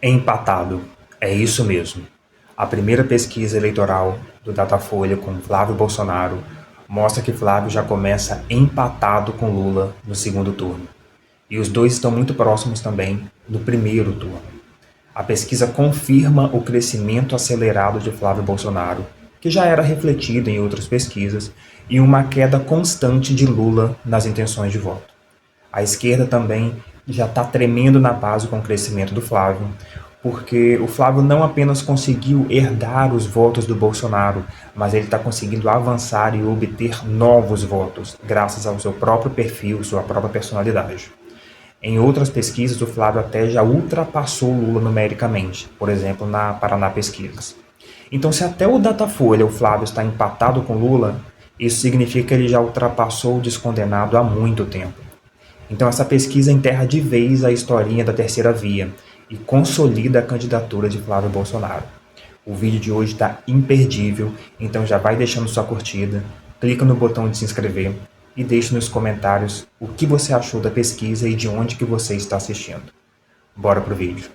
Empatado. É isso mesmo. A primeira pesquisa eleitoral do Datafolha com Flávio Bolsonaro mostra que Flávio já começa empatado com Lula no segundo turno. E os dois estão muito próximos também no primeiro turno. A pesquisa confirma o crescimento acelerado de Flávio Bolsonaro, que já era refletido em outras pesquisas, e uma queda constante de Lula nas intenções de voto. A esquerda também já está tremendo na base com o crescimento do Flávio, porque o Flávio não apenas conseguiu herdar os votos do Bolsonaro, mas ele está conseguindo avançar e obter novos votos, graças ao seu próprio perfil, sua própria personalidade. Em outras pesquisas, o Flávio até já ultrapassou o Lula numericamente, por exemplo, na Paraná Pesquisas. Então, se até o Datafolha o Flávio está empatado com Lula, isso significa que ele já ultrapassou o descondenado há muito tempo. Então, essa pesquisa enterra de vez a historinha da terceira via e consolida a candidatura de Flávio Bolsonaro. O vídeo de hoje está imperdível, então já vai deixando sua curtida, clica no botão de se inscrever e deixe nos comentários o que você achou da pesquisa e de onde que você está assistindo. Bora pro vídeo.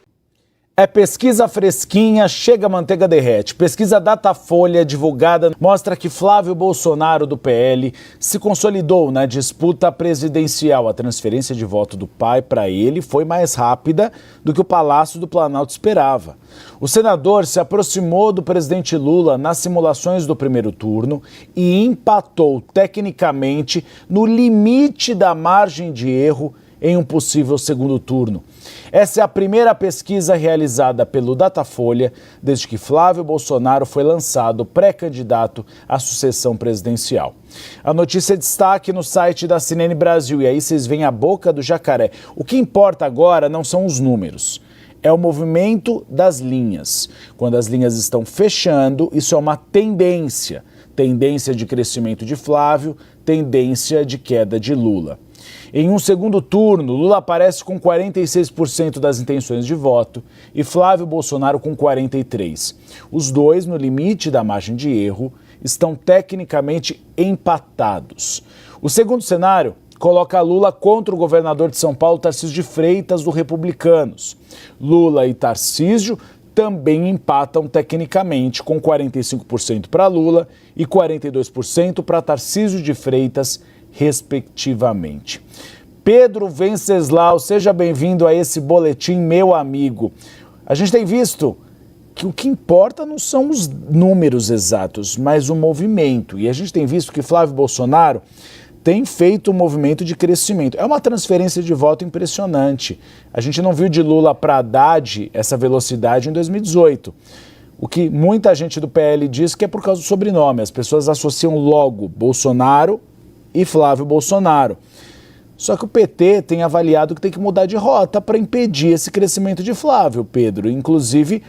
É pesquisa fresquinha, chega a manteiga derrete. Pesquisa Datafolha divulgada mostra que Flávio Bolsonaro do PL se consolidou na disputa presidencial. A transferência de voto do pai para ele foi mais rápida do que o Palácio do Planalto esperava. O senador se aproximou do presidente Lula nas simulações do primeiro turno e empatou tecnicamente no limite da margem de erro em um possível segundo turno. Essa é a primeira pesquisa realizada pelo Datafolha desde que Flávio Bolsonaro foi lançado pré-candidato à sucessão presidencial. A notícia é destaque no site da CNN Brasil e aí vocês veem a boca do jacaré. O que importa agora não são os números, é o movimento das linhas. Quando as linhas estão fechando, isso é uma tendência. Tendência de crescimento de Flávio, tendência de queda de Lula. Em um segundo turno, Lula aparece com 46% das intenções de voto e Flávio Bolsonaro com 43%. Os dois, no limite da margem de erro, estão tecnicamente empatados. O segundo cenário coloca Lula contra o governador de São Paulo, Tarcísio de Freitas, do Republicanos. Lula e Tarcísio também empatam tecnicamente, com 45% para Lula e 42% para Tarcísio de Freitas, respectivamente. Pedro Venceslau, seja bem-vindo a esse boletim, meu amigo. A gente tem visto que o que importa não são os números exatos, mas o movimento. E a gente tem visto que Flávio Bolsonaro tem feito um movimento de crescimento. É uma transferência de voto impressionante. A gente não viu de Lula para Haddad essa velocidade em 2018. O que muita gente do PL diz que é por causa do sobrenome. As pessoas associam logo Bolsonaro e Flávio Bolsonaro. Só que o PT tem avaliado que tem que mudar de rota para impedir esse crescimento de Flávio, Pedro. Inclusive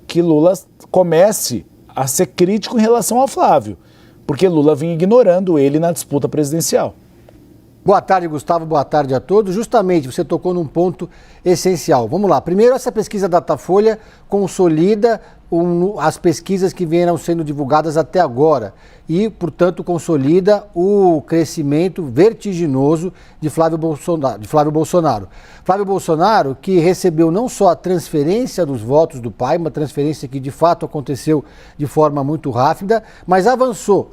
que Lula comece a ser crítico em relação ao Flávio, porque Lula vinha ignorando ele na disputa presidencial. Boa tarde, Gustavo. Boa tarde a todos. Justamente, você tocou num ponto essencial. Vamos lá. Primeiro, essa pesquisa Datafolha consolida as pesquisas que vieram sendo divulgadas até agora e, portanto, consolida o crescimento vertiginoso de Flávio Bolsonaro. Flávio Bolsonaro, que recebeu não só a transferência dos votos do pai, uma transferência que de fato aconteceu de forma muito rápida, mas avançou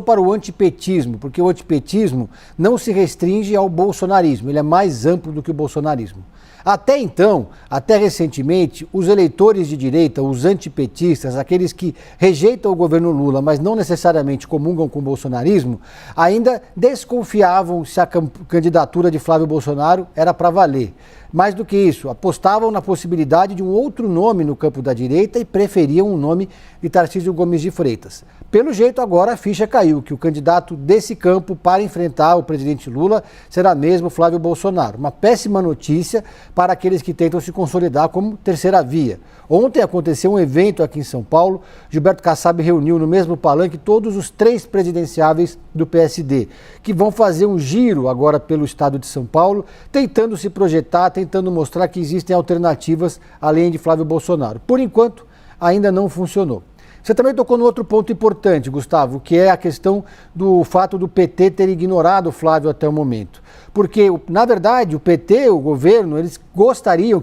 para o antipetismo, porque o antipetismo não se restringe ao bolsonarismo, ele é mais amplo do que o bolsonarismo. Até então, até recentemente, os eleitores de direita, os antipetistas, aqueles que rejeitam o governo Lula, mas não necessariamente comungam com o bolsonarismo, ainda desconfiavam se a candidatura de Flávio Bolsonaro era para valer. Mais do que isso, apostavam na possibilidade de um outro nome no campo da direita e preferiam o nome de Tarcísio Gomes de Freitas. Pelo jeito, agora a ficha caiu, que o candidato desse campo para enfrentar o presidente Lula será mesmo Flávio Bolsonaro. Uma péssima notícia para aqueles que tentam se consolidar como terceira via. Ontem aconteceu um evento aqui em São Paulo. Gilberto Kassab reuniu no mesmo palanque todos os 3 presidenciáveis do PSD, que vão fazer um giro agora pelo estado de São Paulo, tentando se projetar, tentando mostrar que existem alternativas além de Flávio Bolsonaro. Por enquanto, ainda não funcionou. Você também tocou no outro ponto importante, Gustavo, que é a questão do fato do PT ter ignorado o Flávio até o momento. Porque, na verdade, o PT, o governo, eles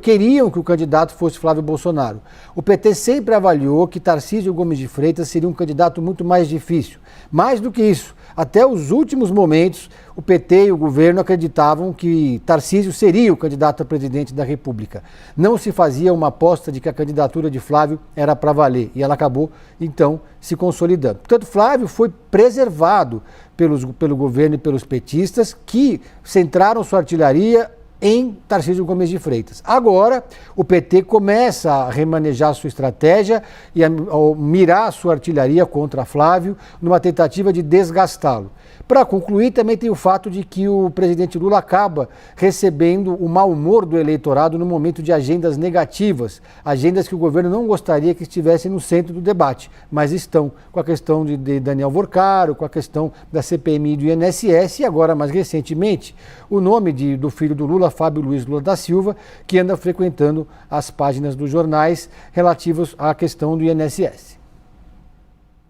queriam que o candidato fosse Flávio Bolsonaro. O PT sempre avaliou que Tarcísio Gomes de Freitas seria um candidato muito mais difícil. Mais do que isso, até os últimos momentos, o PT e o governo acreditavam que Tarcísio seria o candidato a presidente da República. Não se fazia uma aposta de que a candidatura de Flávio era para valer, e ela acabou, então, se consolidando. Portanto, Flávio foi preservado pelo governo e pelos petistas, que centraram sua artilharia em Tarcísio Gomes de Freitas. Agora, o PT começa a remanejar sua estratégia e a mirar sua artilharia contra Flávio numa tentativa de desgastá-lo. Para concluir, também tem o fato de que o presidente Lula acaba recebendo o mau humor do eleitorado no momento de agendas negativas, agendas que o governo não gostaria que estivessem no centro do debate, mas estão, com a questão de Daniel Vorcaro, com a questão da CPMI do INSS e agora, mais recentemente, o nome do filho do Lula, Fábio Luiz Lula da Silva, que anda frequentando as páginas dos jornais relativas à questão do INSS.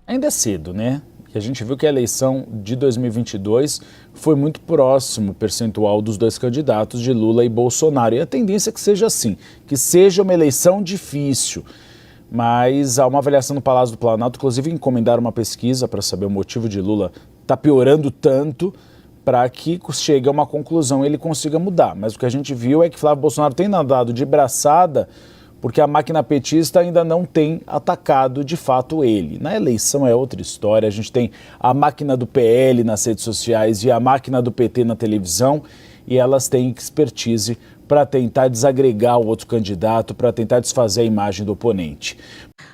Ainda é cedo, né? E a gente viu que a eleição de 2022 foi muito próximo o percentual dos dois candidatos, de Lula e Bolsonaro. E a tendência é que seja assim, que seja uma eleição difícil. Mas há uma avaliação no Palácio do Planalto, inclusive encomendaram uma pesquisa para saber o motivo de Lula estar piorando tanto, para que chegue a uma conclusão e ele consiga mudar. Mas o que a gente viu é que Flávio Bolsonaro tem nadado de braçada, porque a máquina petista ainda não tem atacado de fato ele. Na eleição é outra história, a gente tem a máquina do PL nas redes sociais e a máquina do PT na televisão, e elas têm expertise para tentar desagregar o outro candidato, para tentar desfazer a imagem do oponente.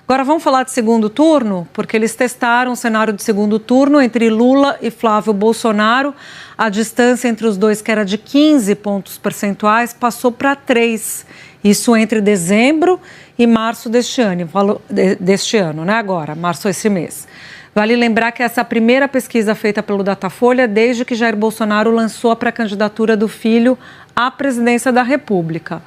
Agora vamos falar de segundo turno, porque eles testaram o cenário de segundo turno entre Lula e Flávio Bolsonaro. A distância entre os dois, que era de 15 pontos percentuais, passou para 3. Isso entre dezembro e março deste ano, né? Agora, março esse mês. Vale lembrar que essa é a primeira pesquisa feita pelo Datafolha desde que Jair Bolsonaro lançou a pré-candidatura do filho à presidência da República.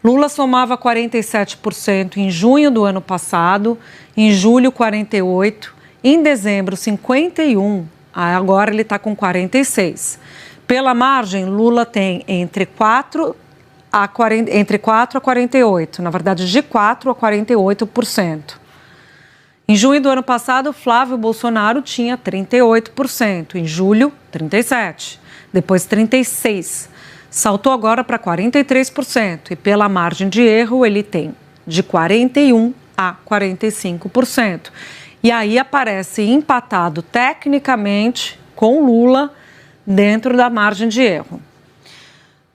Lula somava 47% em junho do ano passado, em julho 48%, em dezembro 51%, agora ele está com 46%. Pela margem, Lula tem entre 4 a 48%, na verdade de 4 a 48%. Em junho do ano passado, Flávio Bolsonaro tinha 38%, em julho 37%, depois 36%. Saltou agora para 43% e pela margem de erro ele tem de 41% a 45%. E aí aparece empatado tecnicamente com Lula dentro da margem de erro.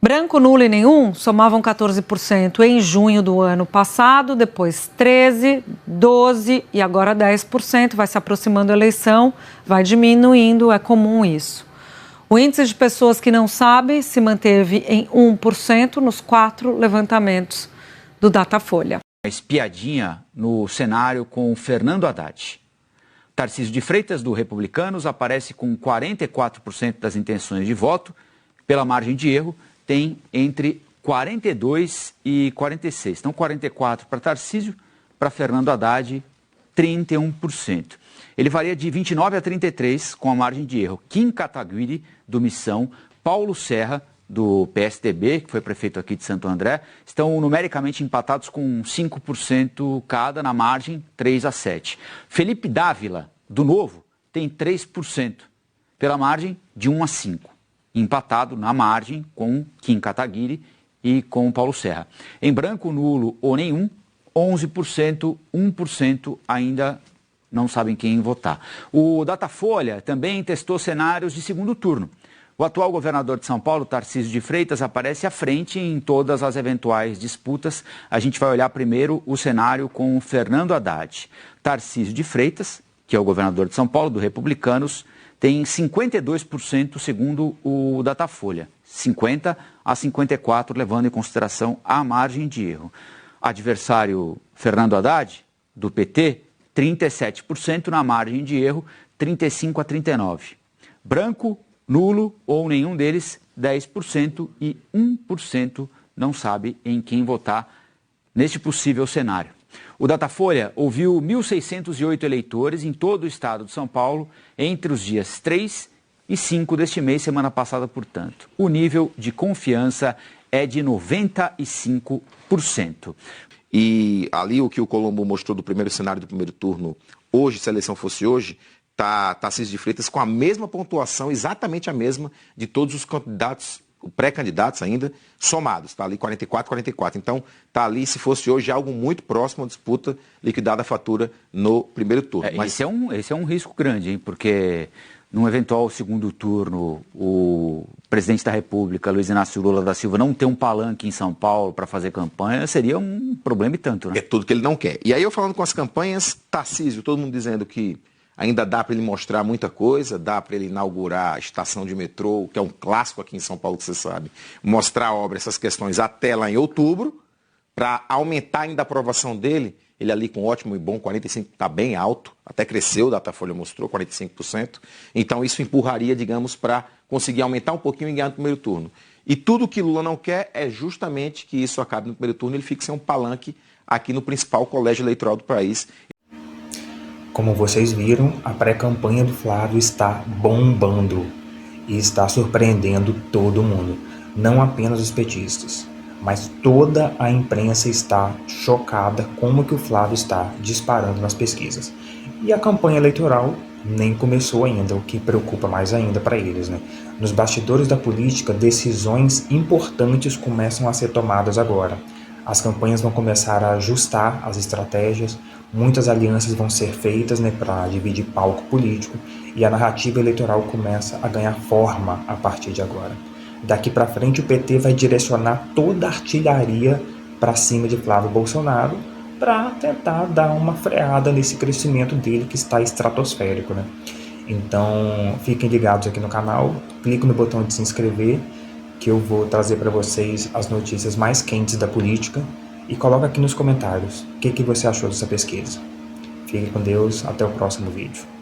Branco, nulo e nenhum somavam 14% em junho do ano passado, depois 13%, 12% e agora 10%. Vai se aproximando a eleição, vai diminuindo, é comum isso. O índice de pessoas que não sabem se manteve em 1% nos 4 levantamentos do Datafolha. Uma espiadinha no cenário com Fernando Haddad. Tarcísio de Freitas, do Republicanos, aparece com 44% das intenções de voto. Pela margem de erro, tem entre 42% e 46%. Então, 44% para Tarcísio, para Fernando Haddad, 31%. Ele varia de 29% a 33% com a margem de erro. Kim Kataguiri, do Missão, Paulo Serra, do PSDB, que foi prefeito aqui de Santo André, estão numericamente empatados com 5% cada na margem, 3% a 7%. Felipe Dávila, do Novo, tem 3%, pela margem de 1% a 5%. Empatado na margem com Kim Kataguiri e com Paulo Serra. Em branco, nulo ou nenhum, 11%, 1% ainda não sabem quem votar. O Datafolha também testou cenários de segundo turno. O atual governador de São Paulo, Tarcísio de Freitas, aparece à frente em todas as eventuais disputas. A gente vai olhar primeiro o cenário com Fernando Haddad. Tarcísio de Freitas, que é o governador de São Paulo, do Republicanos, tem 52% segundo o Datafolha. 50% a 54%, levando em consideração a margem de erro. Adversário Fernando Haddad, do PT, 37% na margem de erro, 35% a 39%. Branco, nulo ou nenhum deles, 10% e 1% não sabe em quem votar neste possível cenário. O Datafolha ouviu 1.608 eleitores em todo o estado de São Paulo entre os dias 3 e 5 deste mês, semana passada, portanto. O nível de confiança é de 95%. E ali o que o Colombo mostrou do primeiro cenário do primeiro turno, hoje, se a eleição fosse hoje, está Tarcísio de Freitas com a mesma pontuação, exatamente a mesma, de todos os candidatos, pré-candidatos ainda, somados. Está ali 44-44. Então, está ali, se fosse hoje, algo muito próximo à disputa liquidada a fatura no primeiro turno. Mas esse é um risco grande, hein? Porque num eventual segundo turno, o presidente da República, Luiz Inácio Lula da Silva, não ter um palanque em São Paulo para fazer campanha, seria um problema e tanto, né? É tudo que ele não quer. E aí eu falando com as campanhas, Tarcísio, todo mundo dizendo que ainda dá para ele mostrar muita coisa, dá para ele inaugurar a estação de metrô, que é um clássico aqui em São Paulo, que você sabe, mostrar a obra, essas questões até lá em outubro, para aumentar ainda a aprovação dele. Ele ali com ótimo e bom, 45%, está bem alto, até cresceu, o Datafolha mostrou, 45%. Então isso empurraria, digamos, para conseguir aumentar um pouquinho e ganhar no primeiro turno. E tudo que Lula não quer é justamente que isso acabe no primeiro turno e ele fique sem um palanque aqui no principal colégio eleitoral do país. Como vocês viram, a pré-campanha do Flávio está bombando e está surpreendendo todo mundo, não apenas os petistas. Mas toda a imprensa está chocada como que o Flávio está disparando nas pesquisas. E a campanha eleitoral nem começou ainda, o que preocupa mais ainda para eles, né? Nos bastidores da política, decisões importantes começam a ser tomadas agora. As campanhas vão começar a ajustar as estratégias, muitas alianças vão ser feitas, né, para dividir palco político, e a narrativa eleitoral começa a ganhar forma a partir de agora. Daqui para frente o PT vai direcionar toda a artilharia para cima de Flávio Bolsonaro para tentar dar uma freada nesse crescimento dele que está estratosférico, né? Então fiquem ligados aqui no canal, clique no botão de se inscrever que eu vou trazer para vocês as notícias mais quentes da política e coloca aqui nos comentários o que você achou dessa pesquisa. Fique com Deus, até o próximo vídeo.